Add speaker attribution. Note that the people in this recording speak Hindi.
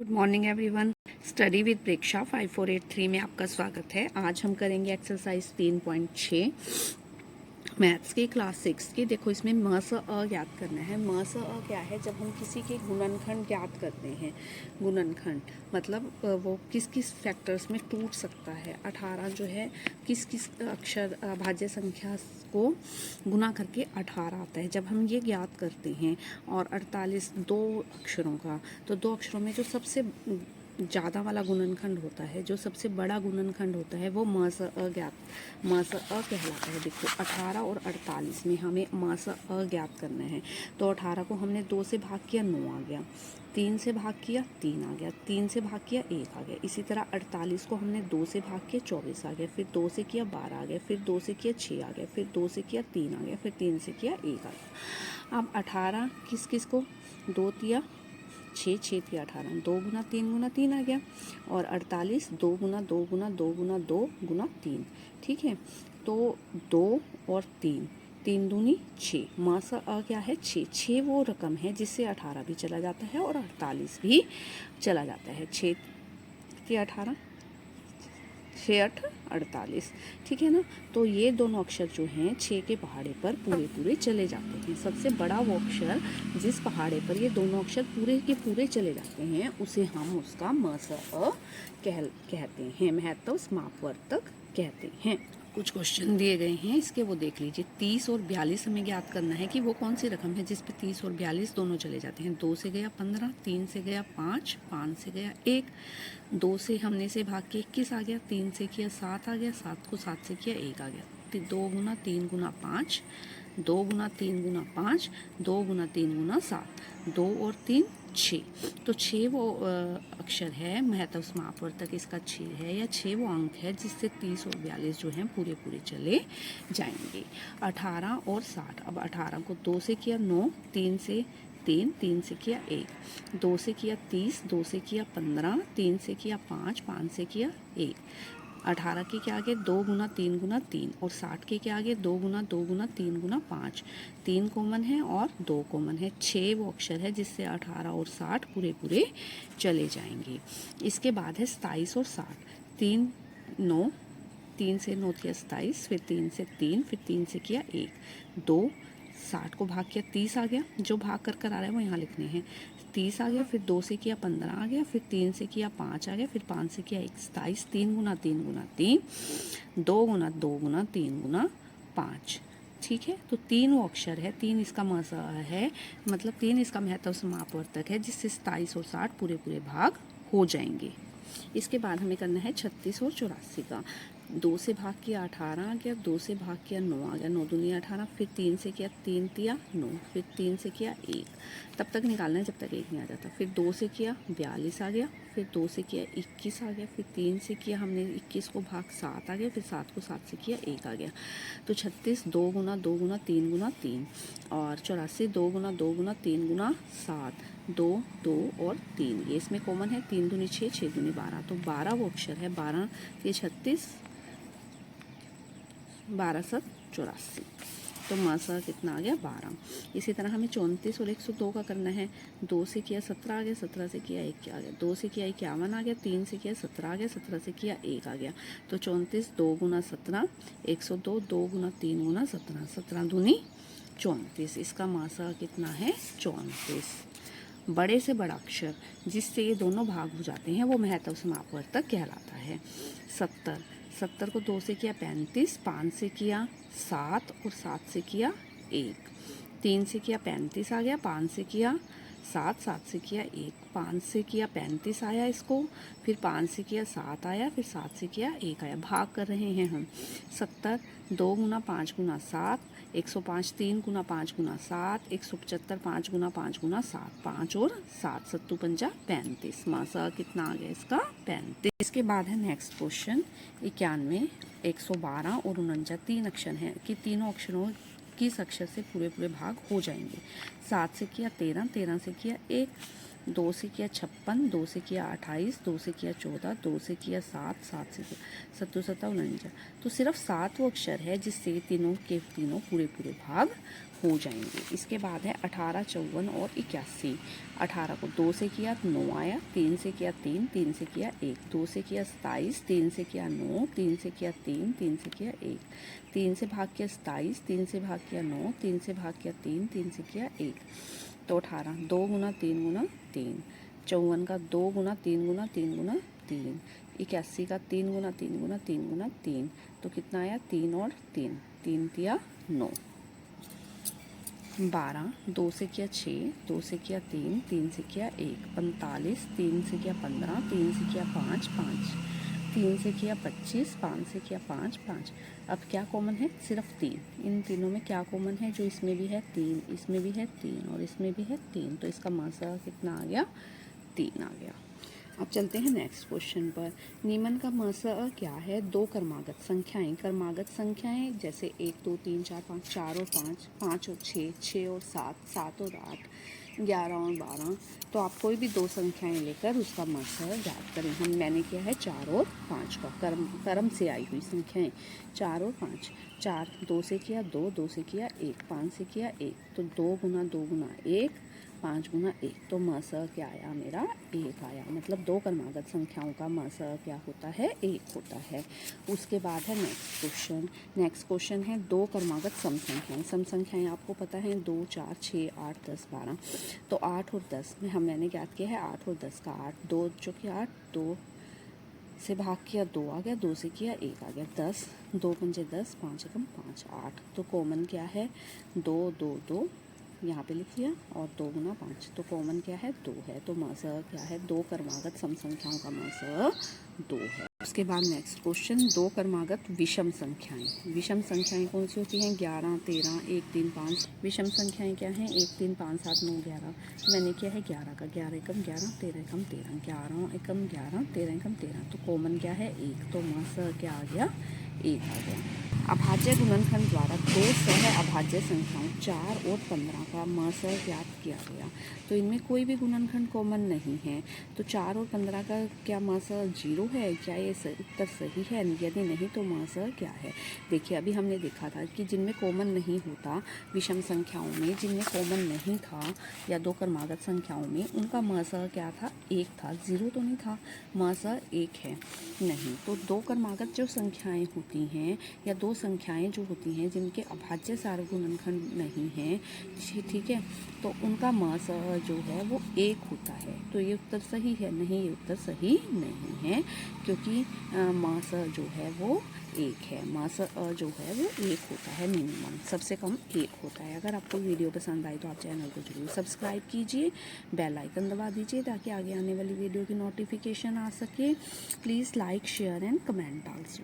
Speaker 1: Good morning everyone. Study with Preksha 5483 में आपका स्वागत है। आज हम करेंगे एक्सरसाइज 3.6 मैथ्स की क्लास 6 की। देखो इसमें म स अ ज्ञात करना है। म स अ क्या है? जब हम किसी के गुणनखंड ज्ञात करते हैं। गुणनखंड मतलब वो किस किस फैक्टर्स में टूट सकता है। 18 जो है किस किस अक्षर भाज्य संख्या को गुना करके 18 आता है। जब हम ये ज्ञात करते हैं और 48 दो अक्षरों का, तो दो अक्षरों में जो सबसे ज़्यादा वाला गुणनखंड होता है, जो सबसे बड़ा गुणनखंड होता है, वो म स अ कहलाता है। देखो 18 और 48 में हमें म स अ ज्ञात करना है। तो 18 को हमने 2 से भाग किया, 9 आ गया। 3 से भाग किया, 3 आ गया। 3 से भाग किया, 1 आ गया। इसी तरह 48 को हमने 2 से भाग किया, 24 आ गया। फिर 2 से किया, 12 आ गया। फिर 2 से किया, 6 आ गया। फिर 2 से किया, 3 आ गया। फिर 3 से किया, 1 आ गया। अब 18 किस किस को? 2 तिया 6, 6 तिया 18, 2 गुना 3 आ गया। और 48 2 गुना 2 गुना 2 गुना 2 गुना 3। ठीक है, तो 2 और 3, 3 दूनी 6। म स अ क्या है? 6। 6 वो रकम है जिससे 18 भी चला जाता है और 48 भी चला जाता है। 6 तिया 18, 6 8 48। ठीक है ना। तो ये दोनों अक्षर जो हैं 6 के पहाड़े पर पूरे पूरे चले जाते हैं। सबसे बड़ा वो अक्षर जिस पहाड़े पर ये दोनों अक्षर पूरे के पूरे चले जाते हैं, उसे हम उसका म स अ कहते हैं, महत्व समापवर्तक कहते हैं। कुछ क्वेश्चन दिए गए हैं, इसके वो देख लीजिए। 30 और 42 हमें ज्ञात करना है कि वो कौन सी रकम है जिस पे 30 और 42 दोनों चले जाते हैं। 2 से गया 15, 3 से गया 5, 5 से गया 1, 2 से हमने से भाग के 21 आ गया। 3 से किया 7 आ गया। 7 को 7 से किया 1 आ गया। 2 गुना 3 गुना 5, 2 गुना 3 गुना 5, 2 गुना 3 गुना 7, 2 और 3 6। तो 6 वो अक्षर है, महत्व समापवर्तक इसका 6 है, या 6 वो अंक है जिससे 30 और 42 जो हैं पूरे पूरे चले जाएंगे। 18 और 60। अब 18 को 2 से किया 9, 3 से 3, 3 से किया 1, 2 से किया 30, 2 से किया 15, 3 से किया 5, 5 से किया 1। 18 के क्या आगे? 2 गुना 3 गुना 3। और 60 के क्या आगे? 2 गुना 2 गुना 3 गुना 5। 3 कॉमन है और 2 कॉमन है। 6 वो अक्षर है जिससे 18 और 60 पूरे पूरे चले जाएंगे। इसके बाद है 27 और 60। 3 9, 3 से 9 किया 27, फिर 3 से 3, फिर 3 से किया 1, 2, 60 को भाग किया 30 आ गया। जो भाग कर कर आ रहा है वो यहाँ लिखने हैं। 30 आ गया। फिर 2 से किया 15 आ गया। फिर 3 से किया 5 आ गया। फिर 5 से किया 27। 3 गुना 3 गुना 3, 2 गुना 2 गुना 3 गुना 5। ठीक है, तो 3 वो अक्षर है, 3 इसका मसा है, मतलब 3 इसका महत्व समापवर्तक है जिससे 27 और 60 पूरे पूरे भाग हो जाएंगे। इसके बाद हमें करना है 36 और 84 का। 2 से भाग किया 18 आ गया। 2 से भाग किया 9 आ गया। 9 दूनी 18। फिर 3 से किया 3 तिया 9। फिर 3 से किया 1, तब तक निकालना है जब तक 1 नहीं आ जाता। फिर 2 से किया 42 आ गया। फिर 2 से किया 21 आ गया। फिर 3 से किया हमने 21 को भाग 7 आ गया। फिर 7 को 7 से किया 1 आ गया। तो 36 2 गुना 2 गुना 3 गुना 3, और 84 2 गुना 2 गुना 3 गुना 7, 2 2 और 3। ये इसमें कॉमन है। 3 दूनी 6, 6 दूनी 12, तो 12 वो अक्षर है। 12 ये 36, 12 7 84। तो मासा कितना आ गया? 12। इसी तरह हमें 34 और 102 का करना है। 2 से किया 17 आ गया। 17 से किया 1 आ गया। 2 से किया 51 आ गया। 3 से किया 17 आ गया। 17 से किया 1 आ गया। तो 34 2 गुना 17, 102, 2 गुना 3 गुना 17, 17 दूनी 34। इसका मासा कितना है? 34। बड़े से बड़ा अक्षर जिससे ये दोनों भाग हो जाते हैं वो महत्व समापवर्तक कहलाता है। 70। 70 को 2 से किया 35, 5 से किया 7 और 7 से किया 1, 3 से किया 35 आ गया। 5 से किया 7, 7 से किया 1, 5 से किया 35 आया इसको। फिर 5 से किया 7 आया। फिर 7 से किया 1 आया। भाग कर रहे हैं हम। 70 2 गुना 5 गुना 7, 105 3 गुना 5 गुना 7, 175 5 गुना 5 गुना 7, 5 और 7, 7 पंजा 35। मासा कितना आ गया इसका? 35। इसके बाद है नेक्स्ट क्वेश्चन 91, 112 और 49। 3 अक्षर हैं कि तीनों अक्षरों किस अक्षर से पूरे पूरे भाग हो जाएंगे। 7 से किया 13, 13 से किया 1, 2 से किया 56, 2 से किया 28, 2 से किया 14, 2 से किया 7, 7 से किया 7 7 49। तो सिर्फ 7 वो अक्षर है जिससे तीनों के तीनों पूरे पूरे भाग हो जाएंगे। इसके बाद है 18, 54 और 81। 18 को 2 से किया 9 आया, 3 से किया 3, 3 से किया 1, 2 से किया 27, 3 से किया 9, 3 से किया 3, 3 से किया 1, 3 से भाग किया 27, 3 से भाग किया 9, 3 से भाग किया 3, 3 से किया 1। तो 18 2 गुना 3 गुना 3, 54 का 2 गुना 3 गुना 3 गुना 3, 81 का 3 गुना 3 गुना 3 गुना 3। तो कितना आया 3 और 3, 3 तिया 9। 12, 2 से किया 6, 2 से किया 3, 3 से किया 1, 45, 3 से किया 15, 3 से किया 5, 5, 3 से किया 25, 5 से किया 5, 5। अब क्या कॉमन है? सिर्फ 3। इन तीनों में क्या कॉमन है? जो इसमें भी है 3, इसमें भी है 3 और इसमें भी है 3। तो इसका मासा कितना आ गया? 3 आ गया। अब चलते हैं नेक्स्ट क्वेश्चन पर। निम्न का मासा क्या है? 2 क्रमागत संख्याएं। क्रमागत संख्याएं जैसे 1 2 3 4 5, 4 और 5, 5 और 6, 6 और 7, 7 और 8, 11 और 12। तो आप कोई भी 2 संख्याएं लेकर उसका मासा ज्ञात करें। मैंने किया है 4 और 5 का, क्रम से आई हुई संख्याएं 4 और 5। 4 2 से किया 2, 2 से किया 1, 5 से किया 1। तो 2 गुना 2 गुना 1, 5 गुना 1। तो मासा क्या आया? मेरा 1 आया। मतलब 2 क्रमागत संख्याओं का मासा क्या होता है? 1 होता है। उसके बाद है नेक्स्ट क्वेश्चन। नेक्स्ट क्वेश्चन है 2 क्रमागत सम संख्याएं। सम संख्याएं आपको पता है 2 4 6 8 10 12। तो 8 और 10 में मैंने ज्ञात किया है 8 और 10 का 8, 2 जो कि 8, 2 से भाग किया 2 आ गया, 2 से किया 1 आ गया, 10, 2 पंजे 10, 5 एकम 5, 8। तो कॉमन क्या है? 2 2 2 यहाँ पे लिख लिया और 2 गुना 5। तो कॉमन क्या है? 2 है। तो मासा क्या है? 2 क्रमागत सम संख्याओं का मासा 2 है। उसके बाद नेक्स्ट क्वेश्चन 2 क्रमागत विषम संख्याएं। विषम संख्याएं कौन सी होती हैं? 11 13 1 3 5। विषम संख्याएं क्या हैं? 1 3 5 7 9 11। मैंने किया है 11 का, 11 एकम 11, 13 एकम 13, 11 एकम 11, 13 एकम 13। तो कॉमन क्या है? 1। तो मासा क्या आ गया? 1 आ गया। अभाज्य गुणनखंड द्वारा 2 सह अभाज्य संख्याओं 4 और 15 का मासा ज्ञात किया गया। तो इनमें कोई भी गुणनखंड कॉमन नहीं है। तो 4 और 15 का क्या मासा 0 है? क्या ये उत्तर सही है? यदि नहीं तो मासा क्या है? देखिए अभी हमने देखा था कि जिनमें कॉमन नहीं होता विषम संख्याओं में, जिनमें कॉमन नहीं था या 2 क्रमागत संख्याओं में, उनका मासा क्या था? 1 था। 0 तो नहीं था। मासा 1 है। नहीं तो 2 क्रमागत जो संख्याएं होती हैं या 2 संख्याएं जो होती हैं जिनके अभाज्य सार्वगुणनखंड गुणनखंड नहीं है, ठीक है, तो उनका मास जो है वो 1 होता है। तो ये उत्तर सही है? नहीं, ये उत्तर सही नहीं है क्योंकि मास जो है वो 1 है। मास जो है वो 1 होता है, मिनिमम सबसे कम 1 होता है। अगर आपको वीडियो पसंद आई तो आप चैनल को जरूर सब्सक्राइब कीजिए, बेल आइकन दबा दीजिए ताकि आगे आने वाली वीडियो की नोटिफिकेशन आ सके। Please like share and comment also.